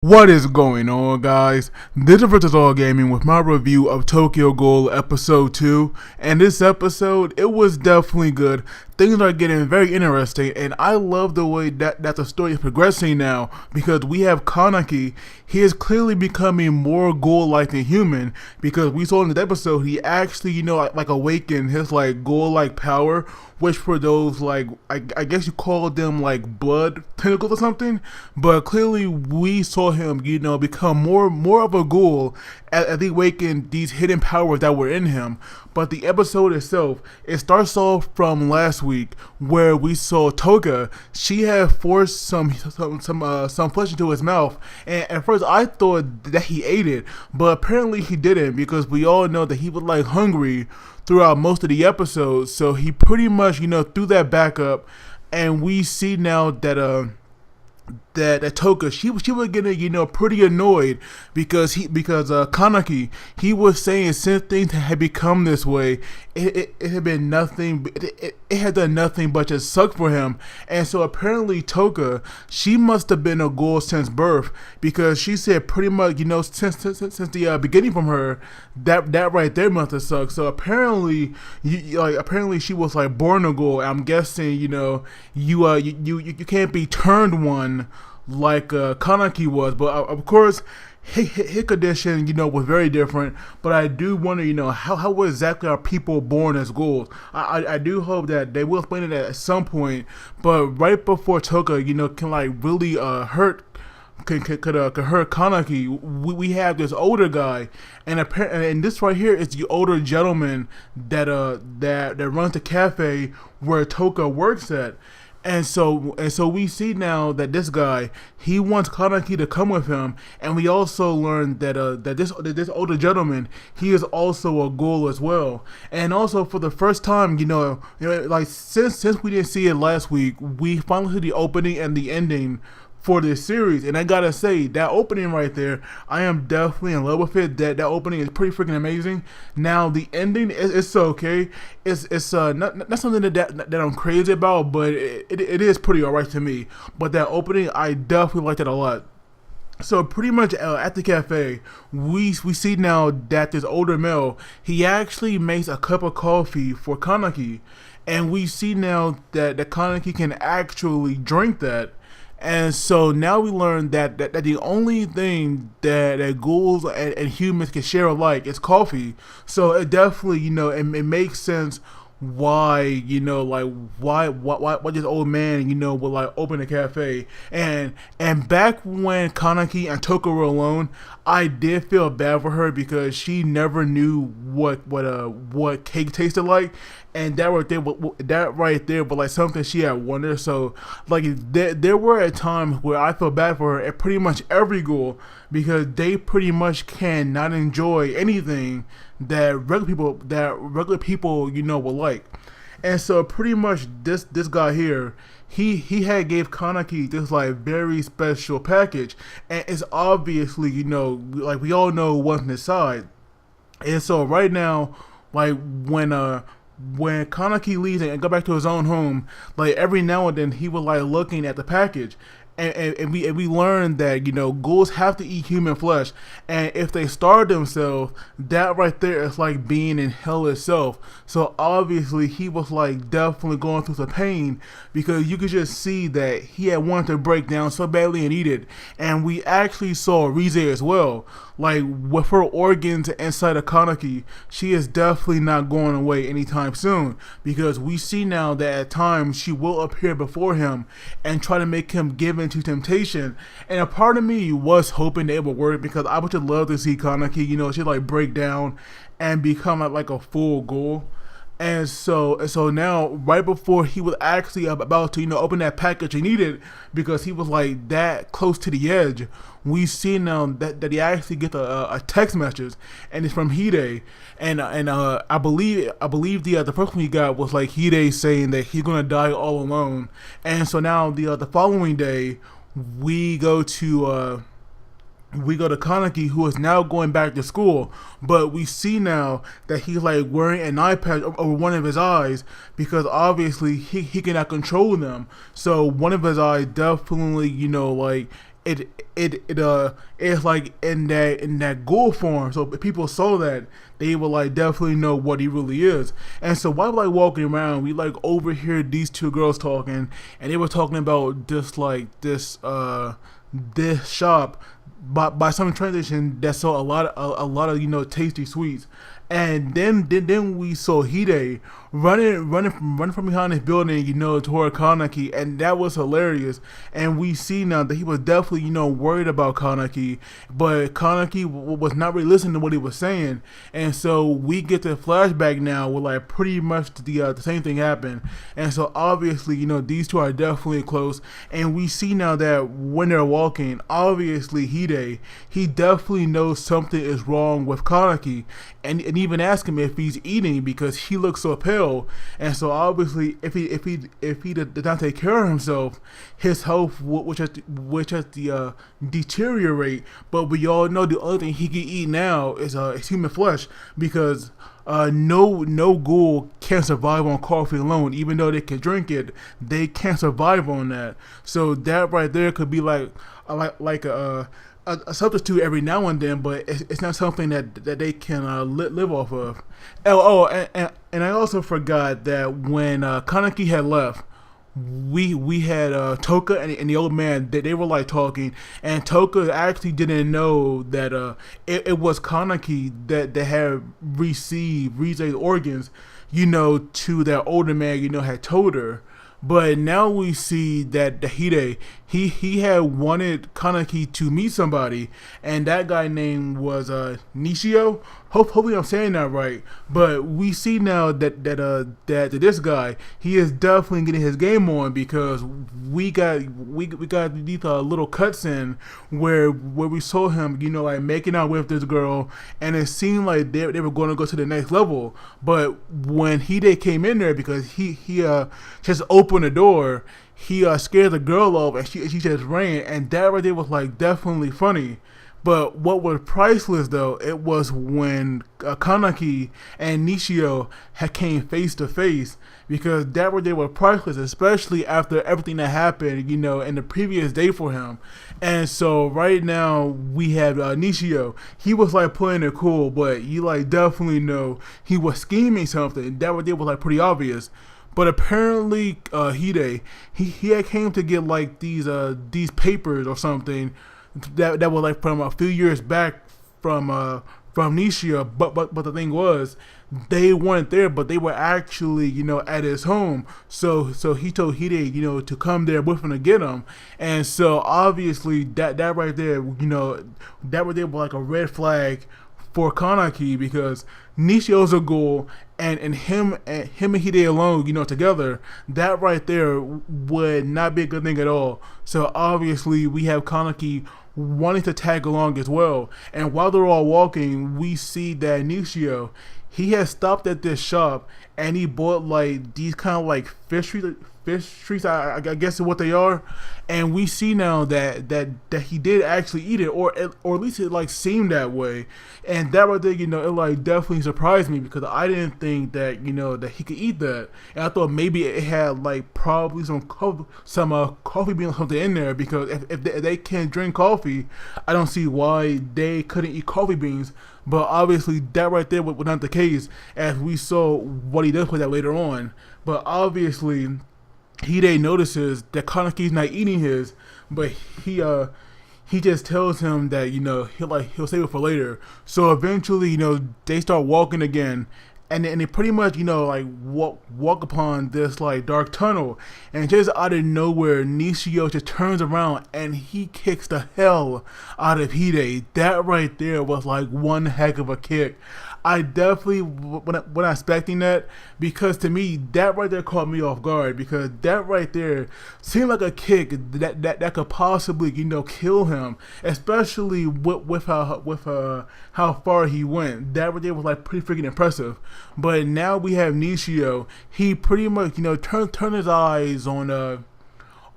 What is going on, guys? This is Versus All Gaming with my review of Tokyo Ghoul Episode 2. And this episode, it was definitely good. Things are getting very interesting, and I love the way that the story is progressing now, because we have Kaneki. He is clearly becoming more ghoul-like than human, because we saw in this episode, he actually, like awakened his, ghoul-like power, which for those, I guess you call them, blood tentacles or something, but clearly we saw him, become more of a ghoul as he awakened these hidden powers that were in him. But the episode itself, it starts off from last week where we saw Toga. She had forced some flesh into his mouth, and at first I thought that he ate it, but apparently he didn't, because we all know that he was hungry throughout most of the episodes. So he pretty much threw that back up, and we see now that that Toga, she was getting pretty annoyed because Kaneki, he was saying since things had become this way, it had been nothing, it had done nothing but just suck for him. And so apparently Toga, she must have been a ghoul since birth, because she said pretty much since the beginning from her, that right there must have sucked. So apparently apparently she was born a ghoul. I'm guessing you can't be turned one like Kaneki was, but of course his condition was very different. But I do wonder how exactly are people born as ghouls. I do hope that they will explain it at some point. But right before Toga can really hurt could hurt Kaneki, we have this older guy, and this right here is the older gentleman that runs the cafe where Toga works at. And so we see now that this guy, he wants Kaneki to come with him, and we also learned that this older gentleman, he is also a ghoul as well. And also for the first time, since we didn't see it last week, we finally see the opening and the ending for this series. And I gotta say, that opening right there, I am definitely in love with it. That opening is pretty freaking amazing. Now the ending it's okay. It's not something that I'm crazy about, but it is pretty alright to me. But that opening, I definitely liked it a lot. So pretty much at the cafe, we see now that this older male, he actually makes a cup of coffee for Kaneki, and we see now that Kaneki can actually drink that. And so now we learn that the only thing that ghouls and humans can share alike is coffee. So it definitely, it makes sense why why this old man would open a cafe. And back when Kaneki and Toga were alone, I did feel bad for her, because she never knew what cake tasted like, and that right there was something she had wondered. So there were at times where I felt bad for her, and pretty much every ghoul, because they pretty much cannot enjoy anything that regular people will like. And so pretty much this guy here, he had gave Kaneki this very special package, and it's obviously we all know what's inside. And so right now, when Kaneki leaves and go back to his own home, every now and then he was looking at the package. And we learned that ghouls have to eat human flesh, and if they starve themselves, that right there is like being in hell itself. So obviously he was definitely going through some pain, because you could just see that he had wanted to break down so badly and eat it. And we actually saw Rize as well, with her organs inside of Kaneki. She is definitely not going away anytime soon, because we see now that at times she will appear before him and try to make him give in to temptation. And a part of me was hoping that it would work, because I would just love to see Kaneki she break down and become a full ghoul. And so now, right before he was actually about to open that package and eat it, because he was that close to the edge, we see now that he actually gets a text message, and it's from Hide. And I believe the first one he got was Hide saying that he's gonna die all alone. And so now the following day, we go to Kaneki, who is now going back to school, but we see now that he's wearing an eye patch over one of his eyes, because obviously he cannot control them. So one of his eyes definitely it's like in that ghoul form. So if people saw that, they would like definitely know what he really is. And so while we're like walking around, we like overhear these two girls talking, and they were talking about this shop by some transition that saw a lot of tasty sweets. And then we saw Hide running from behind his building, toward Kaneki, and that was hilarious. And we see now that he was definitely, worried about Kaneki, but Kaneki was not really listening to what he was saying. And so we get the flashback now where like pretty much the same thing happened. And so obviously, these two are definitely close. And we see now that when they're walking, obviously he definitely knows something is wrong with Kaneki, and even ask him if he's eating because he looks so pale. And so obviously if he did not take care of himself, his health which has to deteriorate. But we all know the only thing he can eat now is human flesh, because no ghoul can survive on coffee alone. Even though they can drink it, they can't survive on that. So that right there could be like a substitute every now and then, but it's not something that they can live off of. And I also forgot that when Kaneki had left, we had Toka and the old man. They were like talking, and Toka actually didn't know that it was Kaneki that had received Rize's organs, to that older man, had told her. But now we see that Hide, he had wanted Kaneki to meet somebody, and that guy name was Nishio. Hopefully I'm saying that right. But we see now that this guy, he is definitely getting his game on, because we got these little cuts in where we saw him, like making out with this girl, and it seemed like they were going to go to the next level. But when Hide came in there, because he just opened the door, he scared the girl off, and she just ran, and that right there was like definitely funny. But what was priceless though, it was when Kaneki and Nishio had came face to face, because that right there was priceless, especially after everything that happened, in the previous day for him. And so right now we have Nishio. He was like playing it cool, but you like definitely know he was scheming something. That right there was like pretty obvious. But apparently, Hide, he had came to get like these papers or something that were like from a few years back from Nishio. But the thing was, they weren't there, but they were actually at his home. So he told Hide to come there with him to get him. And so obviously that right there that right there was like a red flag for Kaneki, because Nishio's a ghoul, and him and Hide alone, together, that right there would not be a good thing at all. So obviously we have Kaneki wanting to tag along as well. And while they're all walking, we see that Nishio, he has stopped at this shop, and he bought like these kind of like fish treats, I guess is what they are. And we see now that he did actually eat it, or at least it like seemed that way. And that right there, it like definitely surprised me, because I didn't think that that he could eat that. And I thought maybe it had like probably some coffee bean or something in there, because if they can't drink coffee, I don't see why they couldn't eat coffee beans. But obviously that right there was not the case, as we saw what he does with that later on. But obviously Hide notices that Kaneki's not eating his, but he just tells him that he'll save it for later. So eventually they start walking again, and they pretty much like walk upon this like dark tunnel, and just out of nowhere Nishio just turns around and he kicks the hell out of Hide. That right there was like one heck of a kick. I definitely wasn't expecting that, because to me that right there caught me off guard, because that right there seemed like a kick that could possibly kill him, especially with how far he went. That right there was like pretty freaking impressive. But now we have Nishio. He pretty much turn his eyes on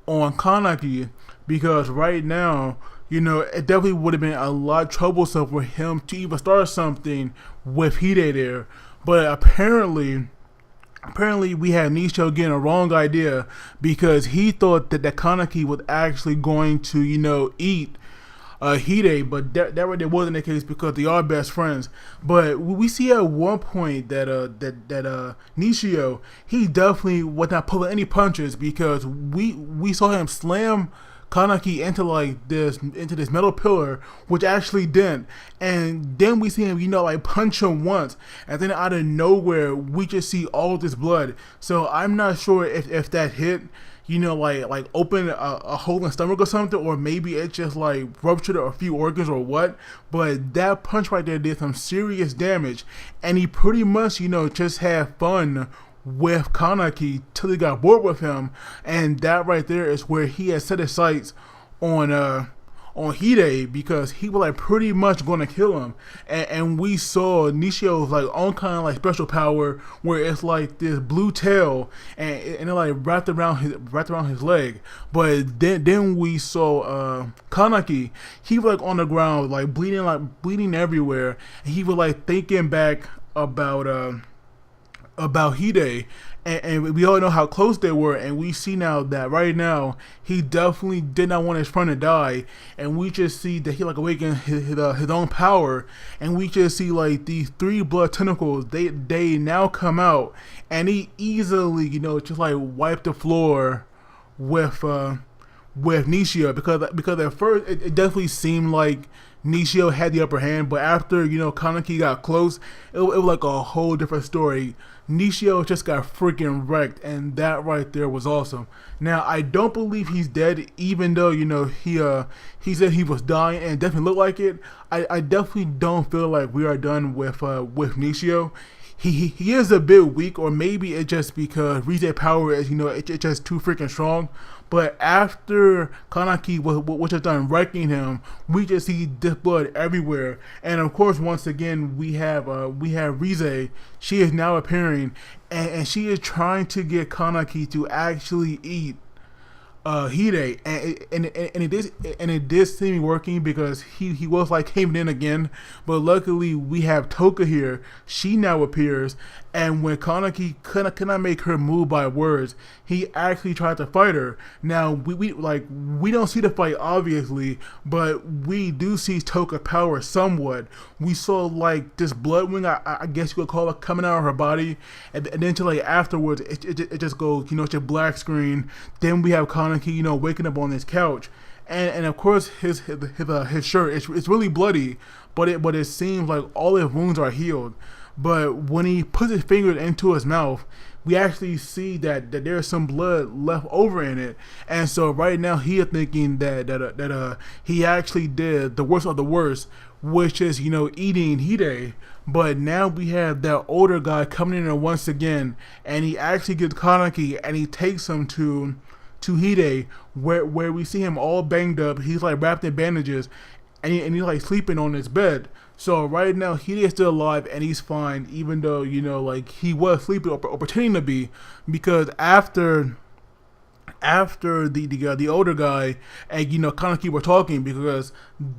Kaneki, because right now it definitely would have been a lot troublesome for him to even start something with Hide there. But apparently apparently we had Nishio getting a wrong idea because he thought that Kaneki was actually going to, eat Hide, but that right there wasn't the case because they are best friends. But we see at one point that Nishio, he definitely was not pulling any punches because we saw him slam Kaneki into this metal pillar, which actually didn't. And then we see him, punch him once, and then out of nowhere we just see all this blood. So I'm not sure if that hit, open a hole in the stomach or something, or maybe it just ruptured a few organs or what. But that punch right there did some serious damage, and he pretty much, just had fun with Kaneki till he got bored with him, and that right there is where he had set his sights on Hide, because he was pretty much gonna kill him. And we saw Nishio's own kind of special power where it's this blue tail and it wrapped around his leg. But then we saw Kaneki. He was on the ground bleeding everywhere, and he was thinking back about Hide, and we all know how close they were, and we see now that right now he definitely did not want his friend to die, and we just see that he awakened his own power, and we just see these 3 blood tentacles, they now come out, and he easily just wiped the floor with Nishio, because at first it definitely seemed like Nishio had the upper hand, but after Kaneki got close, it was a whole different story. Nishio just got freaking wrecked, and that right there was awesome. Now I don't believe he's dead, even though he said he was dying and it definitely looked like it. I definitely don't feel like we are done with Nishio. He is a bit weak, or maybe it's just because Rize's power is it's just too freaking strong. But after Kaneki was just done wrecking him, we just see this blood everywhere. And of course, once again, we have Rize. She is now appearing, and she is trying to get Kaneki to actually eat Hide, and it did seem working because he was caving in again. But luckily we have Toka here. She now appears, and when Kaneki cannot make her move by words, he actually tried to fight her. Now we don't see the fight obviously, but we do see Toka power somewhat. We saw this blood wing, I guess you could call it, coming out of her body, and then until afterwards it just goes just black screen. Then we have Kaneki waking up on his couch, and of course his shirt it's really bloody, but it seems like all his wounds are healed. But when he puts his finger into his mouth, we actually see that there's some blood left over in it. And so right now he is thinking that he actually did the worst of the worst, which is eating Hide. But now we have that older guy coming in there once again, and he actually gets Kaneki and he takes him to Hide, where we see him all banged up. He's wrapped in bandages, and he's sleeping on his bed. So right now Hide is still alive and he's fine, even though he was sleeping or pretending to be, because after the older guy and Kaneki were talking, because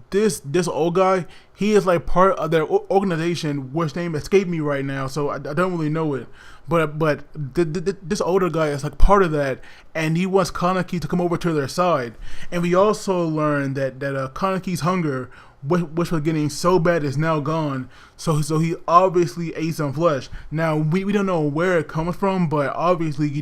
this old guy, he is part of their organization, which name escaped me right now, so I don't really know it. But this older guy is part of that, and he wants Kaneki to come over to their side. And we also learned that Kaneki's hunger, which was getting so bad, is now gone. So he obviously ate some flesh. Now we don't know where it comes from, but obviously he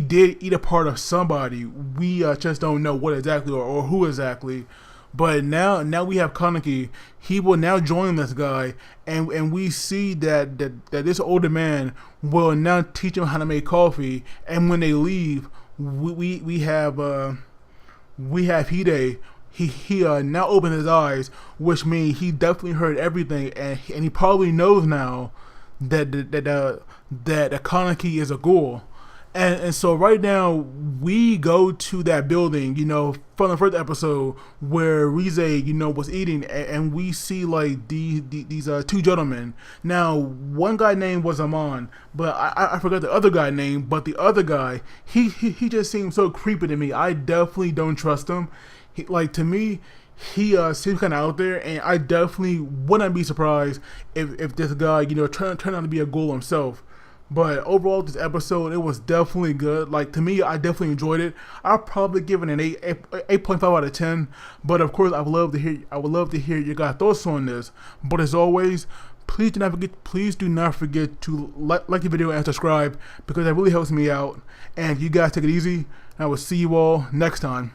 did eat a part of somebody. We just don't know what exactly or who exactly. But now we have Kaneki. He will now join this guy, and we see that this older man will now teach him how to make coffee. And when they leave, we have Hide. He now opened his eyes, which means he definitely heard everything, and he probably knows now that Kaneki is a ghoul. And so right now we go to that building, from the first episode where Rize, was eating, and we see these 2 gentlemen. Now one guy name was Amon, but I forgot the other guy name. But the other guy, he just seems so creepy to me. I definitely don't trust him. To me, he seems kind of out there, and I definitely wouldn't be surprised if this guy, turned out to be a ghoul himself. But overall, this episode, it was definitely good. Like, to me, I definitely enjoyed it. I'll probably give it an 8.5 out of 10. But of course, I would love to hear your guys' thoughts on this. But as always, please do not forget to like the video and subscribe, because that really helps me out. And you guys take it easy. I will see you all next time.